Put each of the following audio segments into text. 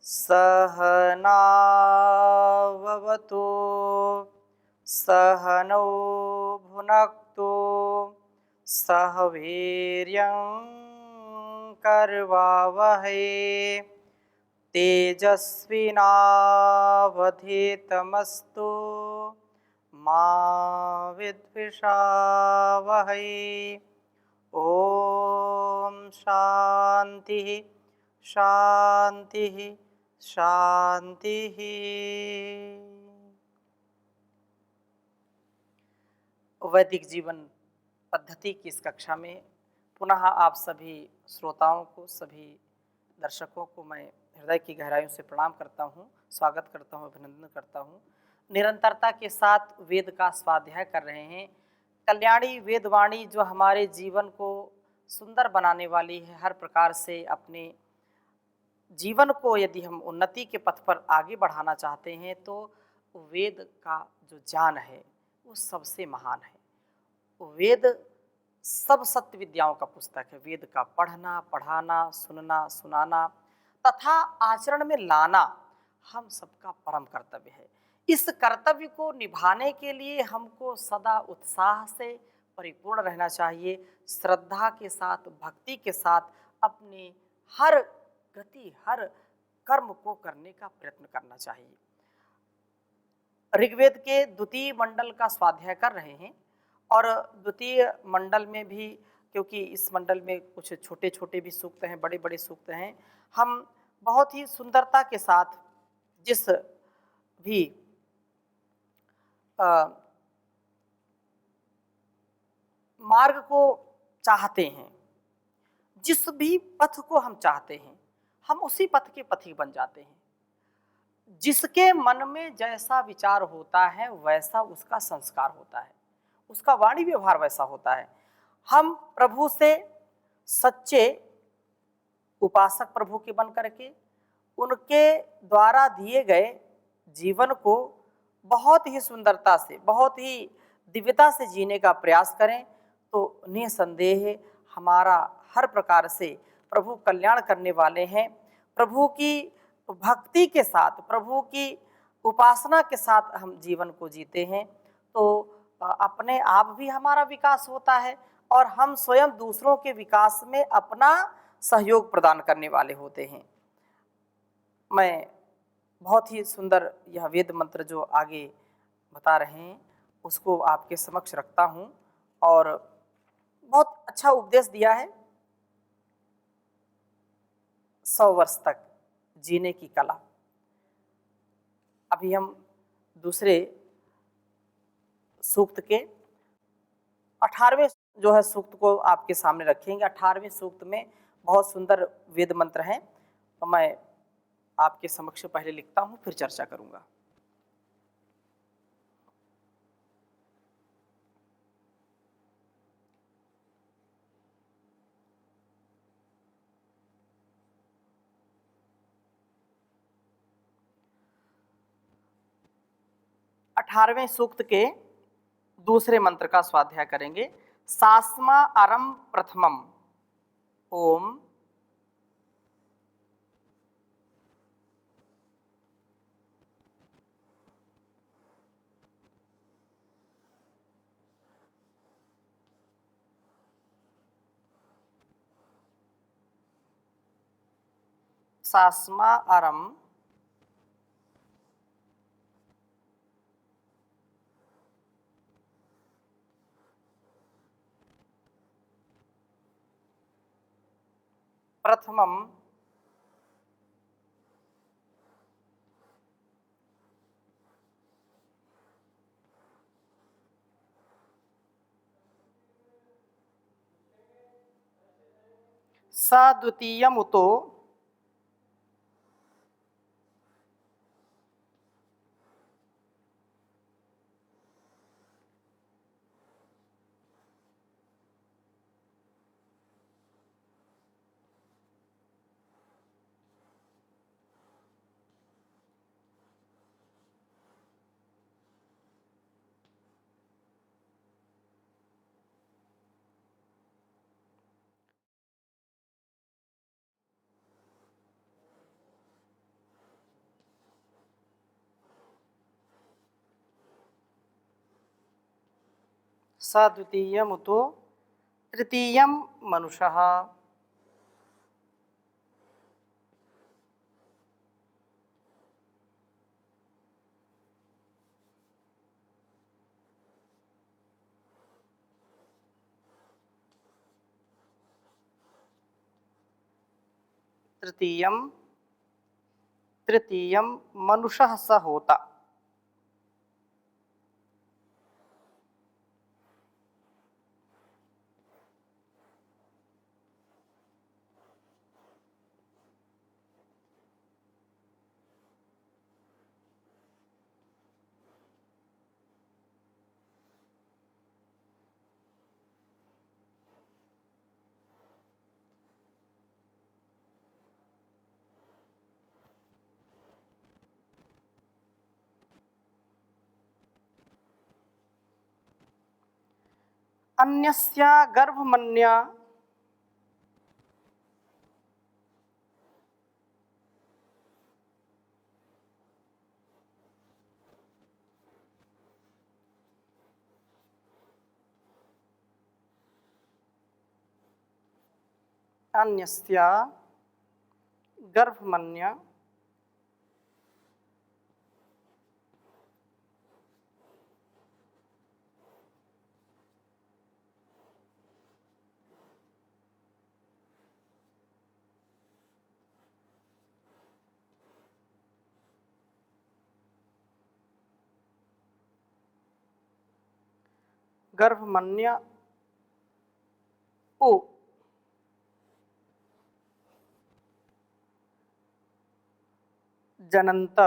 सहनाववतु सहनौ भुनक्तु सह वीर्यं करवावहै तेजस्विनावधीतमस्तु मा विद्विषावहै। ओम शांति शांति शांति। वैदिक जीवन पद्धति की इस कक्षा में पुनः आप सभी श्रोताओं को, सभी दर्शकों को मैं हृदय की गहराइयों से प्रणाम करता हूँ, स्वागत करता हूँ, अभिनंदन करता हूँ। निरंतरता के साथ वेद का स्वाध्याय कर रहे हैं। कल्याणी वेदवाणी जो हमारे जीवन को सुंदर बनाने वाली है, हर प्रकार से अपने जीवन को यदि हम उन्नति के पथ पर आगे बढ़ाना चाहते हैं तो वेद का जो ज्ञान है वो सबसे महान है। वेद सब सत्य विद्याओं का पुस्तक है। वेद का पढ़ना, पढ़ाना, सुनना, सुनाना तथा आचरण में लाना हम सबका परम कर्तव्य है। इस कर्तव्य को निभाने के लिए हमको सदा उत्साह से परिपूर्ण रहना चाहिए, श्रद्धा के साथ, भक्ति के साथ अपने हर गति, हर कर्म को करने का प्रयत्न करना चाहिए। ऋग्वेद के द्वितीय मंडल का स्वाध्याय कर रहे हैं और द्वितीय मंडल में भी, क्योंकि इस मंडल में कुछ छोटे छोटे भी सूक्त हैं, बड़े बड़े सूक्त हैं, हम बहुत ही सुंदरता के साथ जिस भी मार्ग को चाहते हैं, जिस भी पथ को हम चाहते हैं, हम उसी पथ के पथिक बन जाते हैं। जिसके मन में जैसा विचार होता है वैसा उसका संस्कार होता है, उसका वाणी व्यवहार वैसा होता है। हम प्रभु से सच्चे उपासक प्रभु के बन करके उनके द्वारा दिए गए जीवन को बहुत ही सुंदरता से, बहुत ही दिव्यता से जीने का प्रयास करें तो निसंदेह हमारा हर प्रकार से प्रभु कल्याण करने वाले हैं। प्रभु की भक्ति के साथ, प्रभु की उपासना के साथ हम जीवन को जीते हैं तो अपने आप भी हमारा विकास होता है और हम स्वयं दूसरों के विकास में अपना सहयोग प्रदान करने वाले होते हैं। मैं बहुत ही सुंदर यह वेद मंत्र जो आगे बता रहे हैं उसको आपके समक्ष रखता हूँ और बहुत अच्छा उपदेश दिया है। 100 वर्ष तक जीने की कला। अभी हम दूसरे सूक्त के 18वें जो है सूक्त को आपके सामने रखेंगे। 18वें सूक्त में बहुत सुंदर वेद मंत्र हैं तो मैं आपके समक्ष पहले लिखता हूं, फिर चर्चा करूंगा। अठारहवें सूक्त के दूसरे मंत्र का स्वाध्याय करेंगे। सास्मा अरम प्रथमम ओम सास्मा अरम प्रथमम स द्वितीयम उतो स द्वितीयमुतो तृतीयं मनुषः। तृतीयं तृतीयं मनुषः स होता। अन्यस्य गर्भमन्या अन्यस्य गर्भमन्या गर्भमन्या ओ जनंत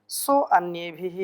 सो अन्येभिः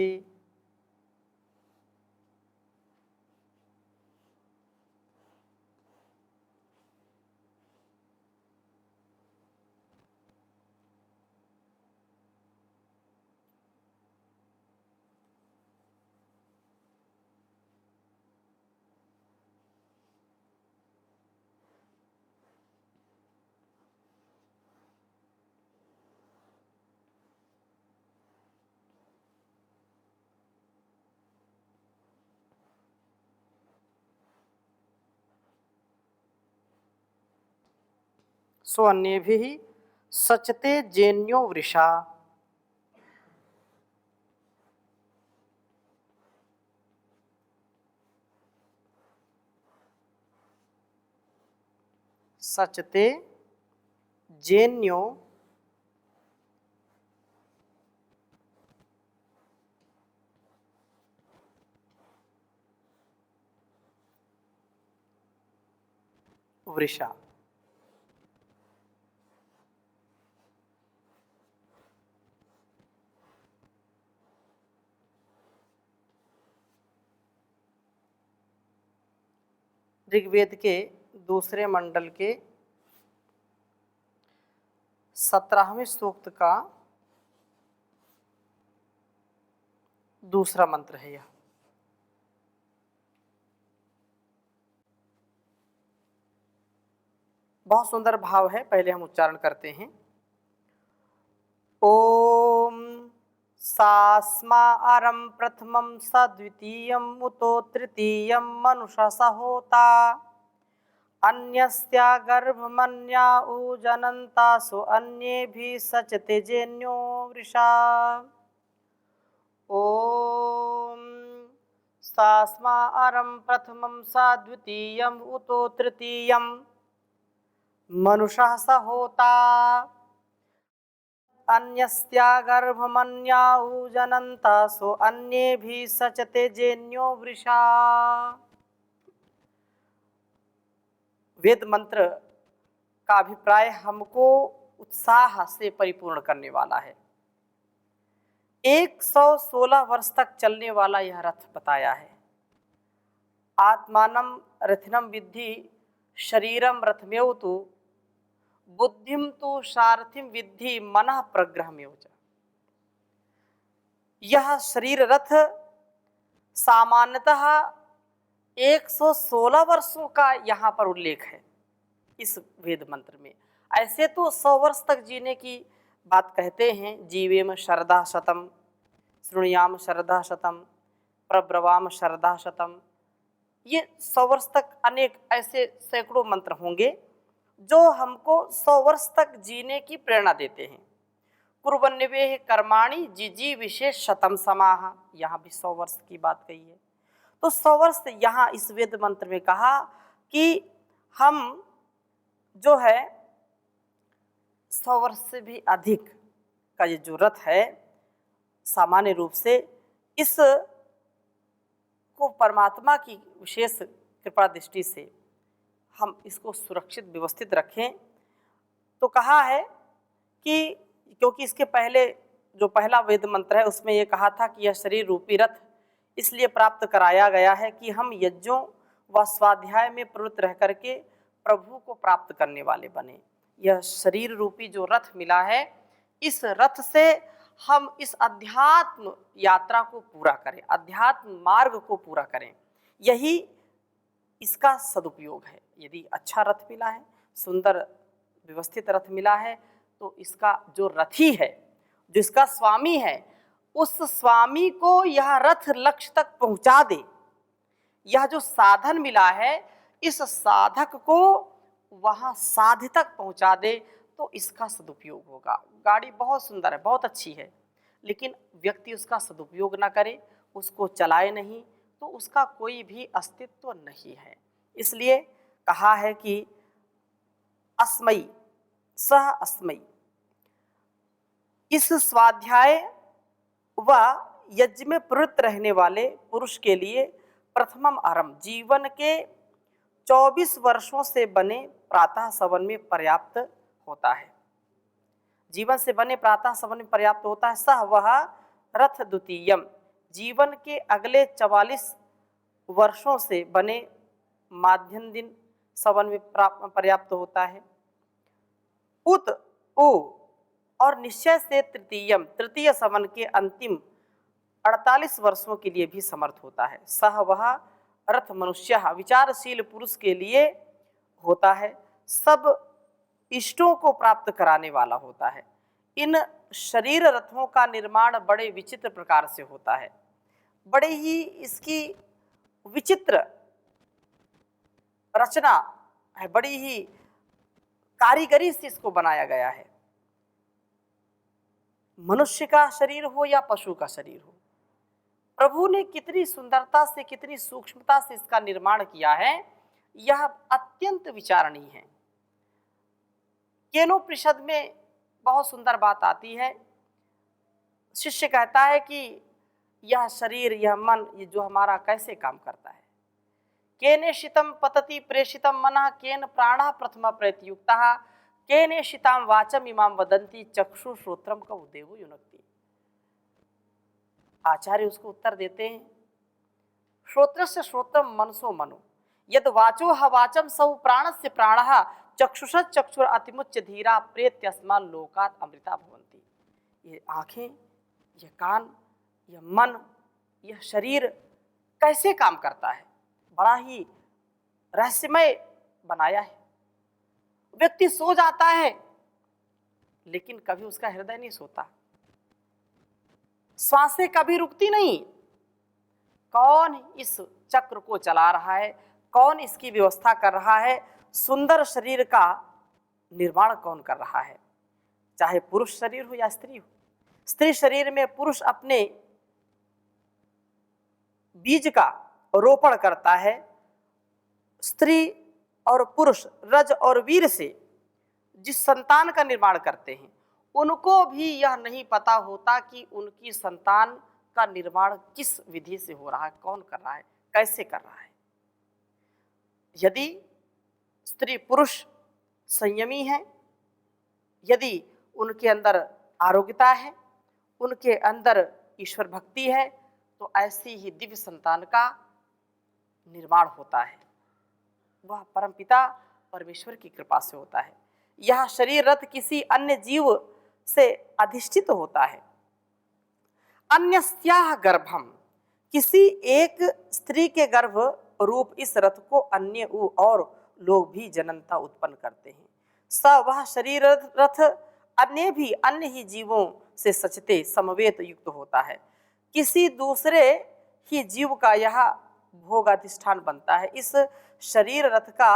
सो अन्येभिः सचते जेन्यो वृषा। सचते जेन्यो वृषा। ऋग्वेद के दूसरे मंडल के 17वें सूक्त का दूसरा मंत्र है यह। बहुत सुंदर भाव है, पहले हम उच्चारण करते हैं। ओम सास्मा अरम प्रथमं स द्वितीयं उतो तृतीयं मनुषः स होता। अन्यस्या गर्भमन्या ऊजनन्तासु अन्येभिः सचते जेन्यो वृषा। ओम सास्मा अरम प्रथमं स द्वितीयं उतो तृतीयं मनुषः स होता। अन्यस्या गर्भमन्या ऊजनन्तासु अन्येभिः सचते जेन्यो वृषा। वेद मंत्र का अभिप्राय हमको उत्साह से परिपूर्ण करने वाला है। 116 वर्ष तक चलने वाला यह रथ बताया है। आत्मानं रथिनं विद्धि शरीरम रथमेव तु बुद्धिम तो सारथिम विद्धि मनः प्रग्रहमेव च। यह शरीर रथ सामान्यतः 116 वर्षों का यहाँ पर उल्लेख है। इस वेद मंत्र में। ऐसे तो 100 वर्ष तक जीने की बात कहते हैं, जीवेम शरदा शतम, शृणुयाम शरदा शतम, प्रब्रवाम शरदा शतम। ये 100 वर्ष तक अनेक ऐसे सैकड़ों मंत्र होंगे जो हमको 100 वर्ष तक जीने की प्रेरणा देते हैं। कुर्वन्निवेह कर्माणि जिजी विशेष शतम समाह, यहाँ भी 100 वर्ष की बात कही है। तो 100 वर्ष यहाँ इस वेद मंत्र में कहा कि हम जो है 100 वर्ष से भी अधिक का ये जो रथ है, सामान्य रूप से इस को परमात्मा की विशेष कृपा दृष्टि से हम इसको सुरक्षित व्यवस्थित रखें। तो कहा है कि क्योंकि इसके पहले जो पहला वेद मंत्र है उसमें ये कहा था कि यह शरीर रूपी रथ इसलिए प्राप्त कराया गया है कि हम यज्ञों व स्वाध्याय में प्रवृत्त रह करके प्रभु को प्राप्त करने वाले बने। यह शरीर रूपी जो रथ मिला है, इस रथ से हम इस अध्यात्म यात्रा को पूरा करें, अध्यात्म मार्ग को पूरा करें, यही इसका सदुपयोग है। यदि अच्छा रथ मिला है, सुंदर व्यवस्थित रथ मिला है, तो इसका जो रथी है, जो इसका स्वामी है, उस स्वामी को यह रथ लक्ष्य तक पहुंचा दे। यह जो साधन मिला है, इस साधक को वहां साध्य तक पहुंचा दे, तो इसका सदुपयोग होगा। गाड़ी बहुत सुंदर है, बहुत अच्छी है, लेकिन व्यक्ति उसका सदुपयोग ना करे, उसको चलाए नहीं, तो उसका कोई भी अस्तित्व नहीं है। इसलिए कहा है कि अस्मयी सह अस्मयी, इस स्वाध्याय व यज्ञ में प्रवृत्त रहने वाले पुरुष के लिए प्रथमम आरंभ जीवन के 24 वर्षों से बने प्रातः सवन में पर्याप्त होता है। जीवन से बने प्रातः सवन में पर्याप्त होता है। सह वह रथ द्वितीयम, जीवन के अगले 44 वर्षों से बने माध्यम दिन सवन में पर्याप्त होता है। उत ओ और निश्चय से तृतीयम, तृतीय सवन के अंतिम 48 वर्षों के लिए भी समर्थ होता है। सह वह रथ मनुष्य, विचारशील पुरुष के लिए होता है, सब इष्टों को प्राप्त कराने वाला होता है। इन शरीर रथों का निर्माण बड़े विचित्र प्रकार से होता है, बड़े ही इसकी विचित्र रचना है, बड़ी ही कारीगरी से इसको बनाया गया है। मनुष्य का शरीर हो या पशु का शरीर हो, प्रभु ने कितनी सुंदरता से, कितनी सूक्ष्मता से इसका निर्माण किया है, यह अत्यंत विचारणीय है। केनोपनिषद में बहुत सुंदर बात आती है। शिष्य कहता है कि यह शरीर, यह मन, ये जो हमारा कैसे काम करता है। केनेशितम पतति प्रेषितम मनः, केन प्राणः प्रथम प्रत्युक्तः, केनेशिताम वाचम इमाम वदंती, चक्षु श्रोत्रम का उदेवो युनक्ति। आचार्य उसको उत्तर देते हैं, श्रोत्रस्य श्रोत्रम मनसो मनो, यद वाचो हवाचम सौ प्राणस्य प्राणः, चक्षुष चक्षुर अतिमुच्च धीरा, प्रेत्यस्मान् लोकात् अमृता भवन्ति। ये आंखें, यह कान, यह मन, यह शरीर कैसे काम करता है, बड़ा ही रहस्यमय बनाया है। व्यक्ति सो जाता है, लेकिन कभी उसका हृदय नहीं सोता, श्वासें कभी रुकती नहीं। कौन इस चक्र को चला रहा है, कौन इसकी व्यवस्था कर रहा है, सुंदर शरीर का निर्माण कौन कर रहा है, चाहे पुरुष शरीर हो या स्त्री हो। स्त्री शरीर में पुरुष अपने बीज का रोपण करता है, स्त्री और पुरुष रज और वीर से जिस संतान का निर्माण करते हैं, उनको भी यह नहीं पता होता कि उनकी संतान का निर्माण किस विधि से हो रहा है, कौन कर रहा है, कैसे कर रहा है। यदि स्त्री पुरुष संयमी है, यदि उनके अंदर आरोग्यता है, उनके अंदर ईश्वर भक्ति है, तो ऐसी ही दिव्य संतान का निर्माण होता है। वह परमपिता परमेश्वर की कृपा से होता है। यह शरीर रथ किसी अन्य जीव से अधिष्ठित होता है। अन्यस्याह गर्भम, किसी एक स्त्री के गर्भ रूप इस रथ को अन्य और लोग भी जननता उत्पन्न करते हैं। स वह शरीर रथ अन्य ही जीवों से सचते समवेत युक्त होता है। किसी दूसरे ही जीव का यह भोग अधिष्ठान बनता है। इस शरीर रथ का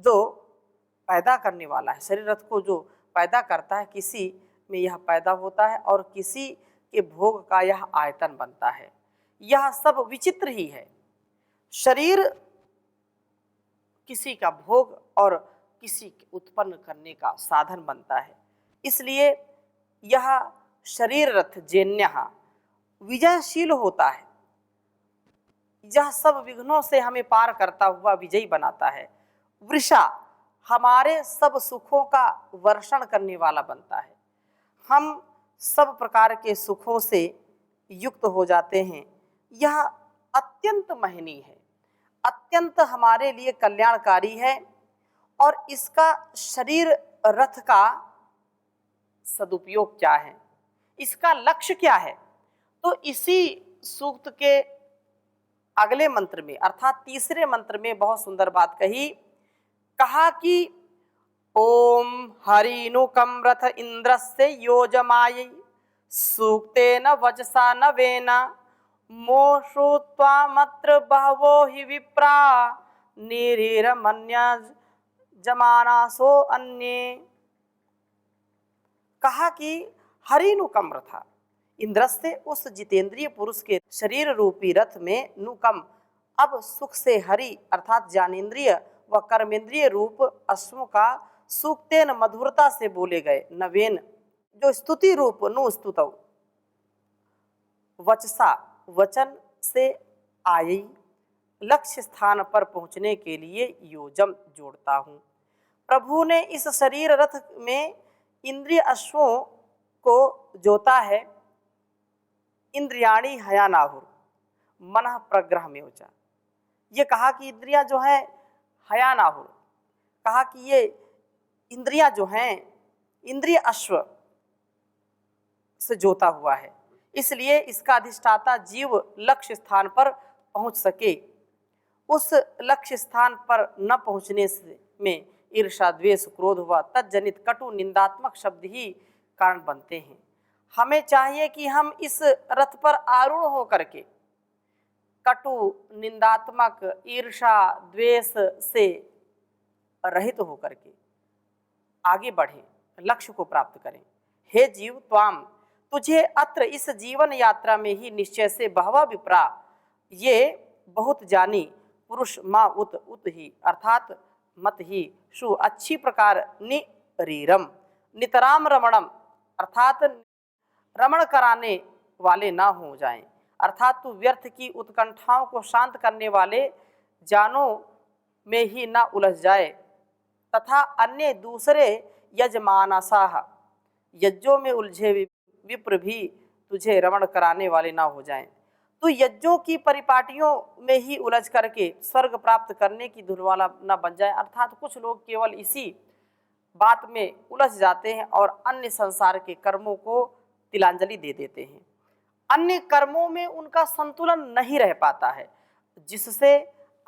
जो पैदा करने वाला है, शरीर रथ को जो पैदा करता है, किसी में यह पैदा होता है और किसी के भोग का यह आयतन बनता है। यह सब विचित्र ही है। शरीर किसी का भोग और किसी के उत्पन्न करने का साधन बनता है। इसलिए यह शरीर रथ जेन्यः विजयशील होता है। यह सब विघ्नों से हमें पार करता हुआ विजयी बनाता है। वृषा हमारे सब सुखों का वर्षण करने वाला बनता है। हम सब प्रकार के सुखों से युक्त हो जाते हैं। यह अत्यंत महनीय है, अत्यंत हमारे लिए कल्याणकारी है। और इसका शरीर रथ का सदुपयोग क्या है, इसका लक्ष्य क्या है, तो इसी सूक्त के अगले मंत्र में अर्थात तीसरे मंत्र में बहुत सुंदर बात कहा कि ओम हरिनुकम रथ इंद्रस्य योजमायै सूक्तेन वचसा नवेना मोषुत्वामत्र बहवो हि विप्रा निरीरमन्या जमानासो अन्ये। कहा कि हरिनुकम रथ इंद्र से उस जितेंद्रिय पुरुष के शरीर रूपी रथ में नुकम अब सुख से हरि अर्थात ज्ञानेन्द्रिय व कर्मेंद्रिय रूप अश्वों का सूक्तेन मधुरता से बोले गए नवेन जो स्तुति रूप नु स्तुतौ वचसा वचन से आयी लक्ष्य स्थान पर पहुंचने के लिए योजम जोड़ता हूँ। प्रभु ने इस शरीर रथ में इंद्रिय अश्वों को जोता है। इंद्रियाणी हयानाहुर मन प्रग्रह में उचा। ये कहा कि इंद्रियां जो है हयानाहुर, कहा कि ये इंद्रियां जो हैं इंद्रिय अश्व से जोता हुआ है, इसलिए इसका अधिष्ठाता जीव लक्ष्य स्थान पर पहुंच सके। उस लक्ष्य स्थान पर न पहुंचने में ईर्षा द्वेष क्रोध व तज्जनित कटु निंदात्मक शब्द ही कारण बनते हैं। हमें चाहिए कि हम इस रथ पर आरूढ़ होकर के कटु निंदात्मक ईर्षा द्वेष से रहित होकर के आगे बढ़ें, लक्ष्य को प्राप्त करें। हे जीव त्वाम तुझे अत्र इस जीवन यात्रा में ही निश्चय से बहवा विप्रा ये बहुत जानी पुरुष माँ उत ही अर्थात मत ही शु अच्छी प्रकार निरीरम नितराम रमणम अर्थात रमण कराने वाले ना हो जाएं, अर्थात तू व्यर्थ की उत्कंठाओं को शांत करने वाले जानों में ही ना उलझ जाए तथा अन्य दूसरे यजमानसाह यज्ञों में उलझे विप्र भी तुझे रमण कराने वाले ना हो जाएं। तो यज्ञों की परिपाटियों में ही उलझ करके स्वर्ग प्राप्त करने की धुनवाला न बन जाए, अर्थात कुछ लोग केवल इसी बात में उलझ जाते हैं और अन्य संसार के कर्मों को तिलांजलि दे देते हैं। अन्य कर्मों में उनका संतुलन नहीं रह पाता है, जिससे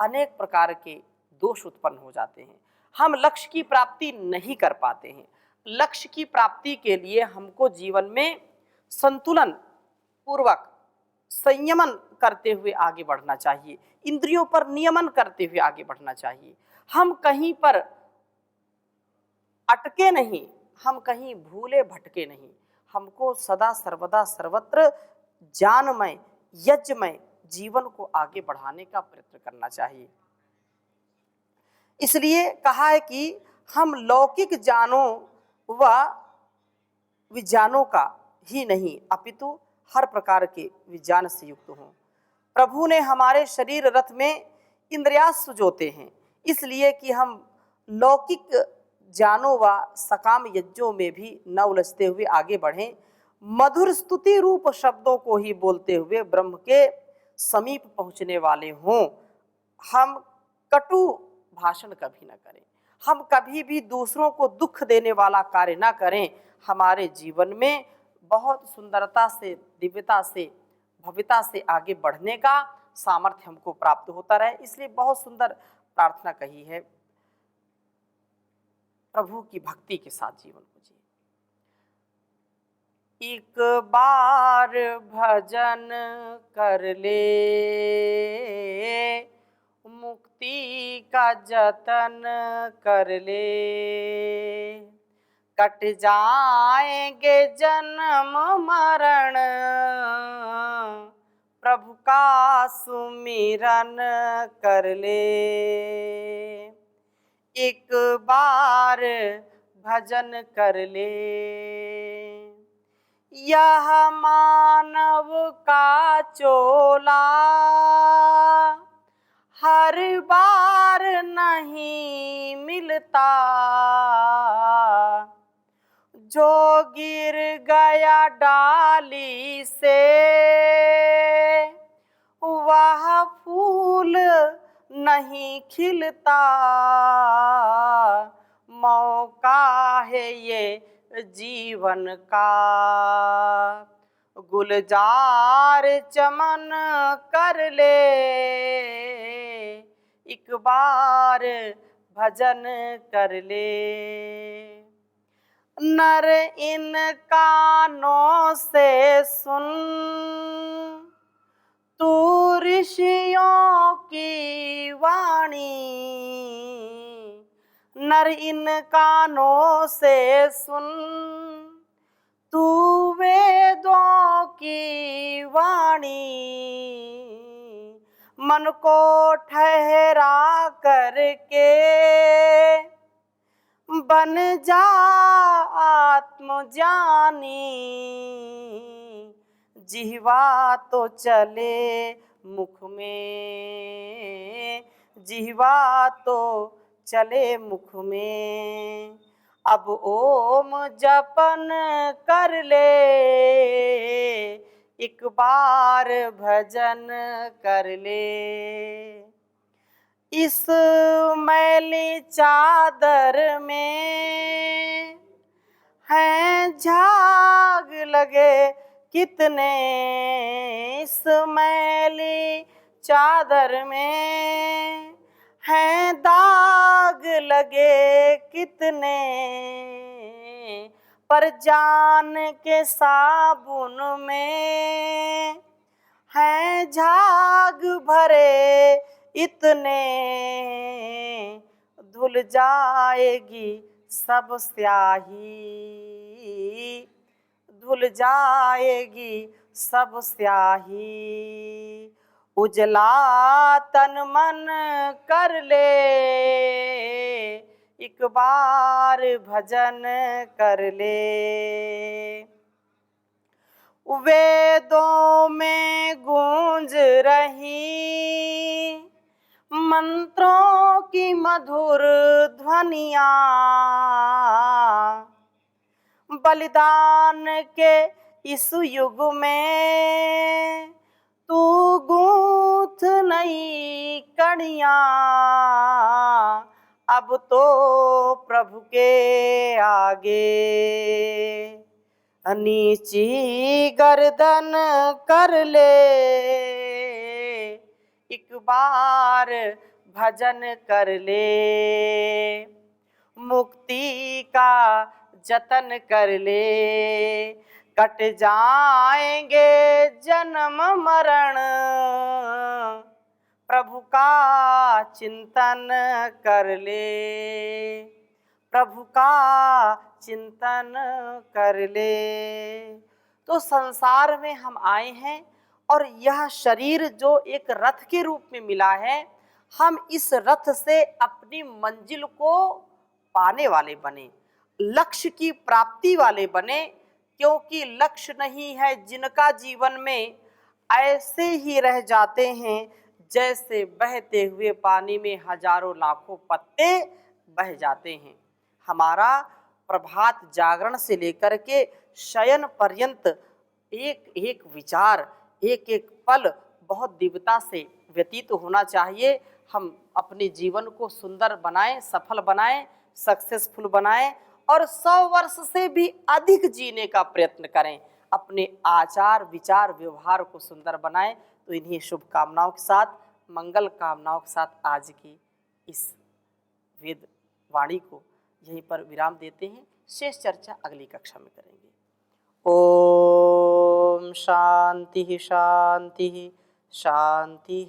अनेक प्रकार के दोष उत्पन्न हो जाते हैं। हम लक्ष्य की प्राप्ति नहीं कर पाते हैं। लक्ष्य की प्राप्ति के लिए हमको जीवन में संतुलन पूर्वक संयमन करते हुए आगे बढ़ना चाहिए, इंद्रियों पर नियमन करते हुए आगे बढ़ना चाहिए। हम कहीं पर अटके नहीं, हम कहीं भूले भटके नहीं। हमको सदा सर्वदा सर्वत्र ज्ञानमय यज्ञमय जीवन को आगे बढ़ाने का प्रयत्न करना चाहिए। इसलिए कहा है कि हम लौकिक ज्ञानों व विज्ञानों का ही नहीं अपितु हर प्रकार के विज्ञान से युक्त हों। प्रभु ने हमारे शरीर रथ में इंद्रियास्त्र जोते हैं, इसलिए कि हम लौकिक ज्ञानों व सकाम यज्ञों में भी न उलझते हुए आगे बढ़ें। मधुर स्तुति रूप शब्दों को ही बोलते हुए ब्रह्म के समीप पहुँचने वाले हों। हम कटु भाषण कभी न करें, हम कभी भी दूसरों को दुख देने वाला कार्य न करें। हमारे जीवन में बहुत सुंदरता से दिव्यता से भव्यता से आगे बढ़ने का सामर्थ्य हमको प्राप्त होता रहे। इसलिए बहुत सुंदर प्रार्थना कही है, प्रभु की भक्ति के साथ जीवन को जिए। एक बार भजन कर ले, मुक्ति का जतन कर ले, कट जाएंगे जन्म मरण, प्रभु का सुमिरन कर ले। एक बार भजन कर ले, यह मानव का चोला हर बार नहीं मिलता, जो गिर गया डाली से वह फूल नहीं खिलता, मौका है ये जीवन का, गुलजार चमन कर ले, एक बार भजन कर ले। नर इन कानों से सुन, तू ऋषियों की वाणी, नर इन कानों से सुन, तू वेदों की वाणी, मन को ठहरा करके बन जा आत्मज्ञानी, जिह्वा तो चले मुख में, जिह्वा तो चले मुख में, अब ओम जपन कर ले, एक बार भजन कर ले। इस मैली चादर में हैं झाग लगे कितने, इस मैली चादर में हैं दाग लगे कितने, पर जान के साबुन में हैं झाग भरे इतने, धुल जाएगी सब स्याही, धुल जाएगी सब स्याही, उजला तन मन कर ले, एक बार भजन कर ले। वेदों में गूंज रही मंत्रों की मधुर ध्वनियाँ, बलिदान के इस युग में तू गूंथ नई कड़ियाँ, अब तो प्रभु के आगे नीची गर्दन कर ले, एक बार भजन कर ले, मुक्ति का जतन कर ले, कट जाएंगे जन्म मरण, प्रभु का चिंतन कर ले, प्रभु का चिंतन कर ले। तो संसार में हम आए हैं और यह शरीर जो एक रथ के रूप में मिला है, हम इस रथ से अपनी मंजिल को पाने वाले बने, लक्ष्य की प्राप्ति वाले बने, क्योंकि लक्ष्य नहीं है जिनका जीवन में ऐसे ही रह जाते हैं जैसे बहते हुए पानी में हजारों लाखों पत्ते बह जाते हैं। हमारा प्रभात जागरण से लेकर के शयन पर्यंत एक एक विचार, एक एक पल बहुत दिव्यता से व्यतीत होना चाहिए। हम अपने जीवन को सुंदर बनाएं, सफल बनाएं, सक्सेसफुल बनाएं और 100 वर्ष से भी अधिक जीने का प्रयत्न करें। अपने आचार विचार व्यवहार को सुंदर बनाएं। तो इन्हीं शुभकामनाओं के साथ, मंगल कामनाओं के साथ आज की इस वेद वाणी को यहीं पर विराम देते हैं। शेष चर्चा अगली कक्षा में करेंगे। ओम शांति शांति शांति।